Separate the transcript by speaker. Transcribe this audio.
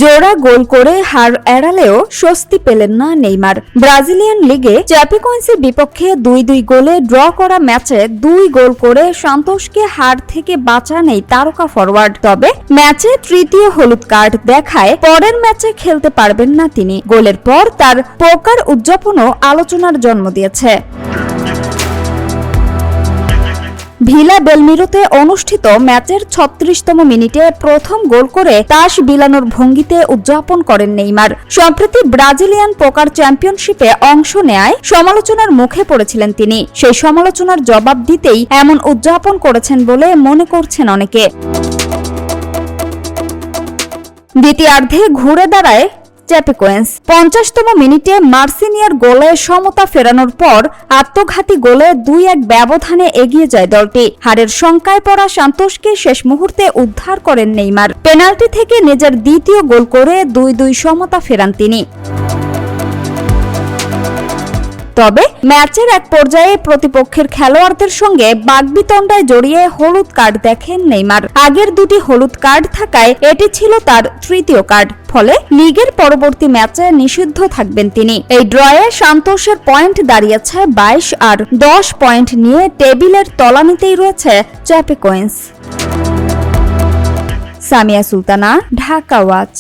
Speaker 1: জোড়া গোল করে হার এড়ালেও স্বস্তি পেলেন না নেইমার। ব্রাজিলিয়ান লিগে চ্যাপেকোয়েন্সের বিপক্ষে 2-2 গোলে ড্র করা ম্যাচে 2 গোল করে সান্তোসকে হার থেকে বাঁচান এই তারকা ফরওয়ার্ড। তবে ম্যাচে তৃতীয় হলুদ কার্ড দেখায় পরের ম্যাচে খেলতে পারবেন না তিনি। গোলের পর তার পোকার উদযাপনও আলোচনার জন্ম দিয়েছে। ভিলা বেলমিরোতে অনুষ্ঠিত ম্যাচের 36তম মিনিটে প্রথম গোল করে তাস বিলানোর ভঙ্গিতে উদযাপন করেন নেইমার। সম্প্রতি ব্রাজিলিয়ান পোকার চ্যাম্পিয়নশিপে অংশ নেয় সমালোচনার মুখে পড়েছিলেন তিনি। সেই সমালোচনার জবাব দিতেই এমন উদযাপন করেছেন বলে মনে করছেন অনেকে। দ্বিতীয়ার্ধে ঘুরে দাঁড়ায় চ্যাপেকোয়েন্স। 50তম মিনিটে মার্সিনিয়ার গোলে সমতা ফেরানোর পর আত্মঘাতী গোলে 2-1 ব্যবধানে এগিয়ে যায় দলটি। হারের শঙ্কায় পড়া সান্তোসকে শেষ মুহূর্তে উদ্ধার করেন নেইমার। পেনাল্টি থেকে নিজের দ্বিতীয় গোল করে 2-2 সমতা ফেরান তিনি। তবে ম্যাচের এক পর্যায়ে প্রতিপক্ষের খেলোয়াড়দের সঙ্গে বাগবিতণ্ডায় জড়িয়ে হলুদ কার্ড দেখেন নেইমার। আগের দুটি হলুদ কার্ড থাকায় এটি ছিল তার তৃতীয় কার্ড। ফলে লিগের পরবর্তী ম্যাচে নিষিদ্ধ থাকবেন তিনি। এই ড্রয়ে সান্তোসের পয়েন্ট দাঁড়িয়েছে 22 আর 10 পয়েন্ট নিয়ে টেবিলের তলানিতেই রয়েছে চ্যাপেকোয়েন্স। সামিয়া সুলতানা, ঢাকা ওয়াচ।